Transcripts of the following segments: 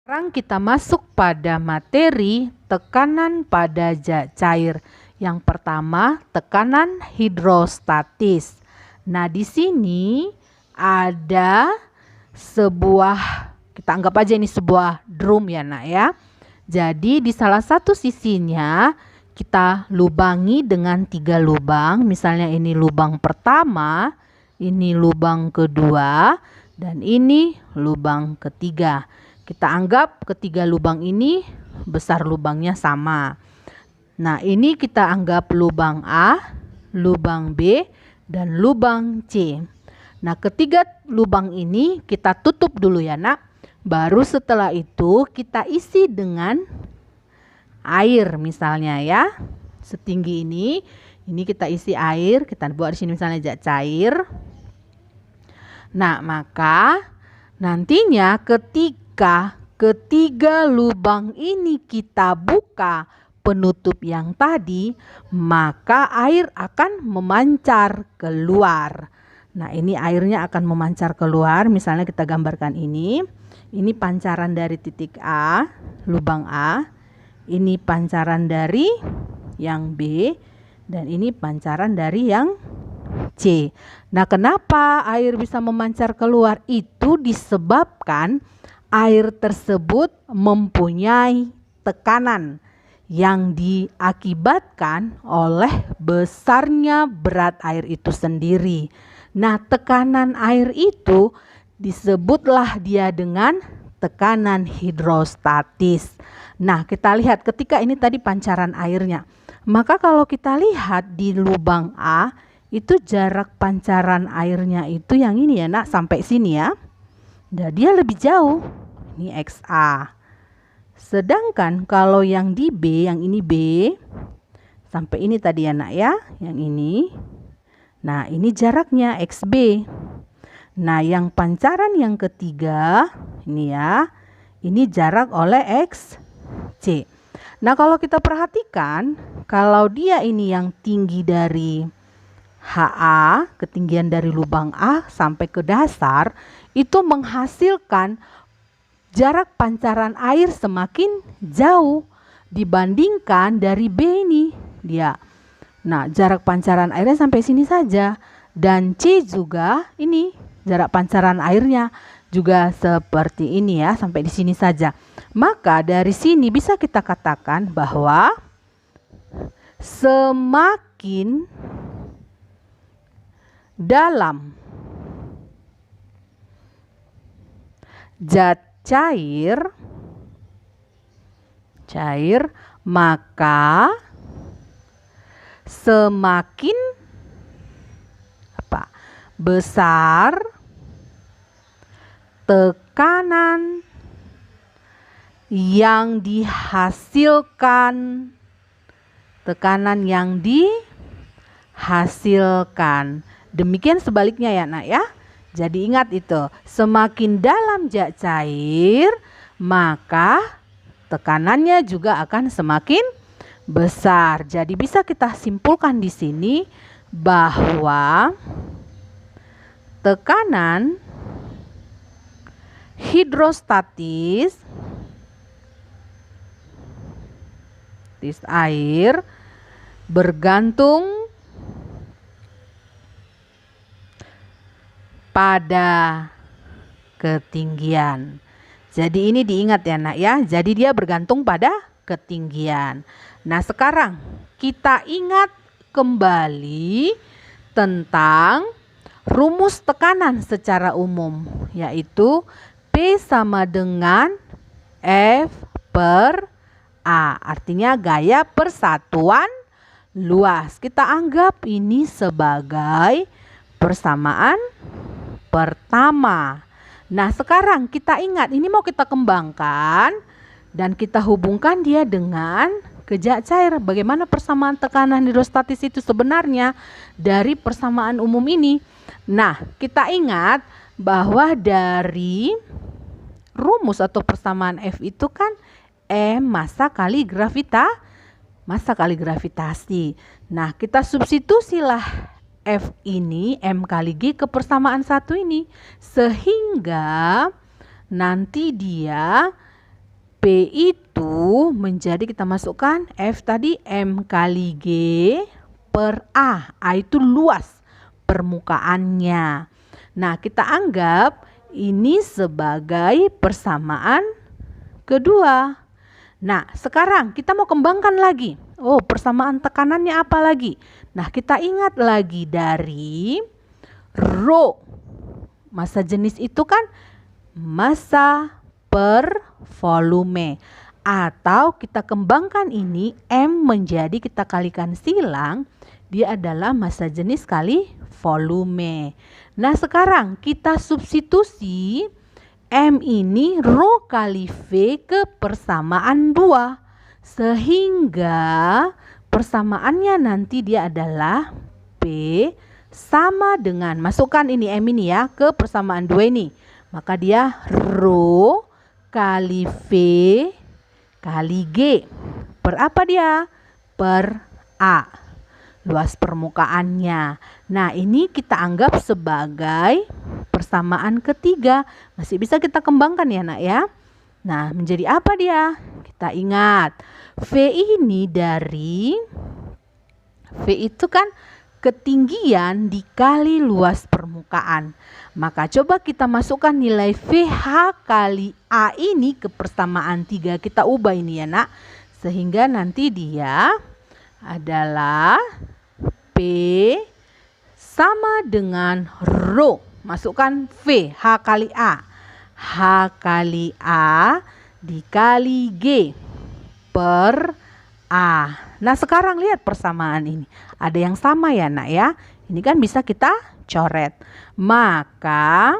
Sekarang kita masuk pada materi tekanan pada zat cair. Yang pertama, tekanan hidrostatis. Nah, di sini ada sebuah, kita anggap aja ini sebuah drum ya nak ya. Jadi di salah satu sisinya kita lubangi dengan 3 lubang. Misalnya ini lubang pertama, ini lubang kedua, dan ini lubang ketiga. Kita anggap ketiga lubang ini besar lubangnya sama. Nah, ini kita anggap lubang A, lubang B, dan lubang C. Nah, ketiga lubang ini kita tutup dulu ya nak. Baru setelah itu kita isi dengan air misalnya ya. Setinggi ini kita isi air. Kita buat di sini misalnya zat cair. Nah, maka nantinya ketika ketiga lubang ini kita buka penutup yang tadi, maka air akan memancar keluar. Nah, ini airnya akan memancar keluar. Misalnya kita gambarkan ini. Ini pancaran dari titik A, lubang A. Ini pancaran dari yang B, dan ini pancaran dari yang C. Nah, kenapa air bisa memancar keluar? Itu disebabkan air tersebut mempunyai tekanan yang diakibatkan oleh besarnya berat air itu sendiri. Nah, tekanan air itu disebutlah dia dengan tekanan hidrostatis. Nah, kita lihat ketika ini tadi pancaran airnya. Maka kalau kita lihat di lubang A, itu jarak pancaran airnya itu yang ini ya nak, sampai sini ya. Dan dia lebih jauh. Ini XA. Sedangkan kalau yang di B, yang ini B, sampai ini tadi ya nak ya, yang ini. Nah, ini jaraknya XB. Nah, yang pancaran yang ketiga, ini ya, ini jarak oleh XC. Nah, kalau kita perhatikan, kalau dia ini yang tinggi dari HA, ketinggian dari lubang A sampai ke dasar, itu menghasilkan jarak pancaran air semakin jauh dibandingkan dari B ini dia. Nah, jarak pancaran airnya sampai sini saja, dan C juga ini jarak pancaran airnya juga seperti ini ya, sampai di sini saja. Maka dari sini bisa kita katakan bahwa semakin dalam zat cair, maka semakin besar tekanan yang dihasilkan. Demikian sebaliknya ya nak ya. Jadi ingat itu, semakin dalam zat cair, maka tekanannya juga akan semakin besar. Jadi bisa kita simpulkan di sini bahwa tekanan hidrostatis air bergantung pada ketinggian. Jadi ini diingat ya nak ya. Jadi dia bergantung pada ketinggian. Nah, sekarang kita ingat kembali tentang rumus tekanan secara umum, yaitu P sama dengan F per A. Artinya gaya persatuan luas. Kita anggap ini sebagai persamaan pertama. Nah, sekarang kita ingat, ini mau kita kembangkan dan kita hubungkan dia dengan zat cair. Bagaimana persamaan tekanan hidrostatis itu sebenarnya dari persamaan umum ini? Nah, kita ingat bahwa dari rumus atau persamaan F itu kan M massa kali gravitasi. Nah, kita substitusilah F ini M kali G ke persamaan satu ini, sehingga nanti dia P itu menjadi, kita masukkan F tadi, M kali G per A. A itu luas permukaannya. Nah, kita anggap ini sebagai persamaan kedua. Nah, sekarang kita mau kembangkan lagi. Oh, persamaan tekanannya apa lagi? Nah, kita ingat lagi dari rho. Massa jenis itu kan massa per volume. Atau kita kembangkan ini, M menjadi, kita kalikan silang, dia adalah massa jenis kali volume. Nah, sekarang kita substitusi M ini rho kali V ke persamaan 2. Sehingga persamaannya nanti dia adalah P sama dengan, masukkan ini M ini ya ke persamaan 2 ini. Maka dia rho kali V kali G per apa dia? Per A. Luas permukaannya. Nah, ini kita anggap sebagai persamaan ketiga. Masih bisa kita kembangkan ya nak ya. Nah, menjadi apa dia? Kita ingat, V ini dari, V itu kan ketinggian dikali luas permukaan. Maka coba kita masukkan nilai VH kali A ini ke persamaan 3. Kita ubah ini ya nak. Sehingga nanti dia adalah P sama dengan rho. Masukkan V, H kali A. H kali A dikali G per A. Nah, sekarang lihat persamaan ini. Ada yang sama ya nak ya. Ini kan bisa kita coret. Maka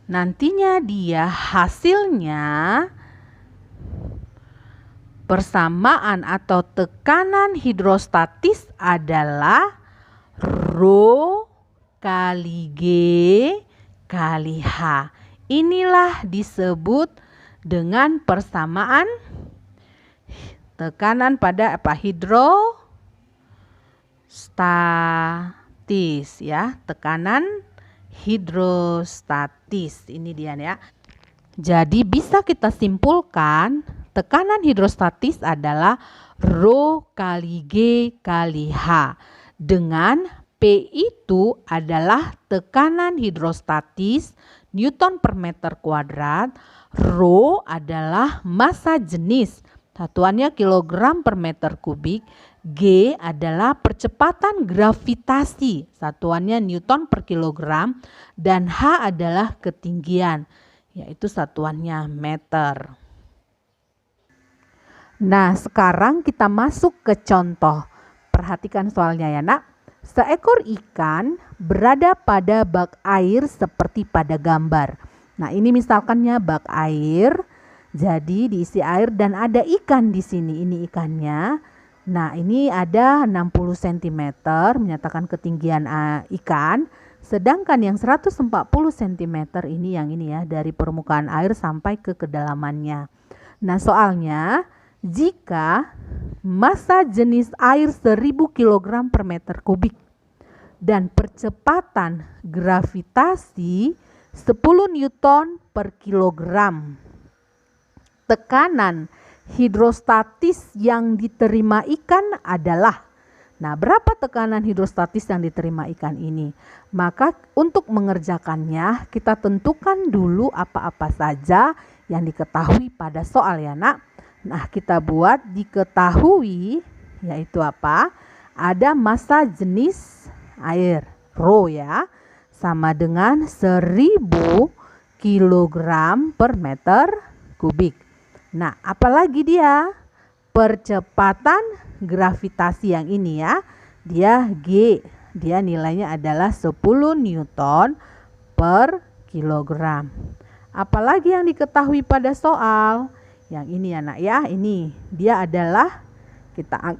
nantinya dia hasilnya persamaan atau tekanan hidrostatis adalah rho kali G kali H. Inilah disebut dengan persamaan tekanan pada hidrostatis ya, tekanan hidrostatis. Ini dia ya. Jadi bisa kita simpulkan tekanan hidrostatis adalah rho kali G kali H, dengan P itu adalah tekanan hidrostatis Newton per meter kuadrat, rho adalah massa jenis, satuannya kilogram per meter kubik, G adalah percepatan gravitasi, satuannya Newton per kilogram, dan H adalah ketinggian, yaitu satuannya meter. Nah, sekarang kita masuk ke contoh. Perhatikan soalnya ya nak. Seekor ikan berada pada bak air seperti pada gambar. Nah, ini misalkannya bak air, jadi diisi air dan ada ikan di sini. Ini ikannya. Nah, ini ada 60 cm menyatakan ketinggian ikan. Sedangkan yang 140 cm ini yang ini ya, dari permukaan air sampai ke kedalamannya. Nah, soalnya jika massa jenis air 1000 kg per meter kubik dan percepatan gravitasi 10 Newton per kilogram, tekanan hidrostatis yang diterima ikan adalah, nah berapa tekanan hidrostatis yang diterima ikan ini? Maka untuk mengerjakannya kita tentukan dulu apa-apa saja yang diketahui pada soal ya nak. Nah, kita buat diketahui, yaitu apa? Ada massa jenis air, rho ya, sama dengan 1000 kg per meter kubik. Nah, apalagi dia? Percepatan gravitasi yang ini ya, dia G, dia nilainya adalah 10 Newton per kilogram. Apalagi yang diketahui pada soal? Yang ini ya nak ya, ini dia adalah, kita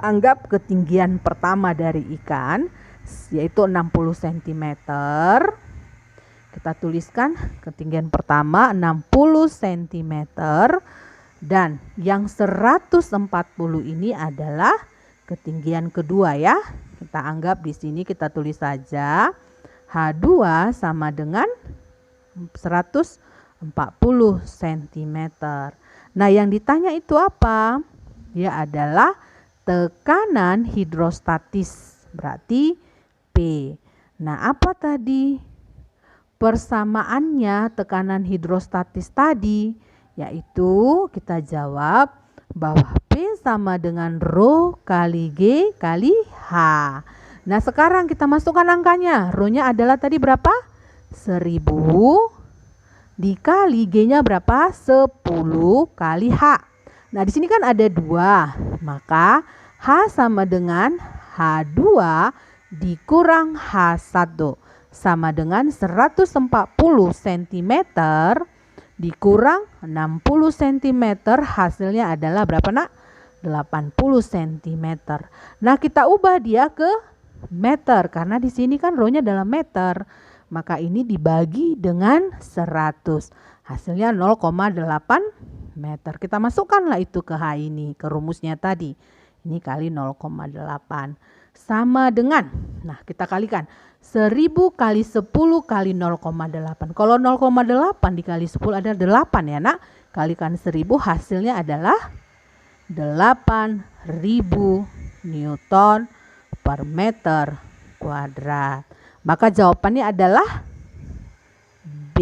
anggap ketinggian pertama dari ikan yaitu 60 cm. Kita tuliskan ketinggian pertama 60 cm, dan yang 140 ini adalah ketinggian kedua ya. Kita anggap di sini, kita tulis saja H2 sama dengan 140 cm. Nah, yang ditanya itu apa? Dia adalah tekanan hidrostatis, berarti P. Nah, apa tadi persamaannya tekanan hidrostatis tadi? Yaitu kita jawab bahwa P sama dengan Rho kali G kali H. Nah, sekarang kita masukkan angkanya. Rho-nya adalah tadi berapa? 1000 dikali G-nya berapa? 10 kali H. Nah, di sini kan ada 2. Maka H sama dengan H2 dikurang H1 sama dengan 140 cm dikurang 60 cm. Hasilnya adalah berapa, Nak? 80 cm. Nah, kita ubah dia ke meter karena di sini kan rho-nya dalam meter. Maka ini dibagi dengan 100. Hasilnya 0,8 meter. Kita masukkanlah itu ke H ini, ke rumusnya tadi. Ini kali 0,8 sama dengan, nah kita kalikan 1000 kali 10 kali 0,8. Kalau 0,8 dikali 10 ada 8 ya, Nak. Kalikan 1000, hasilnya adalah 8000 Newton per meter kuadrat. Maka jawabannya adalah B.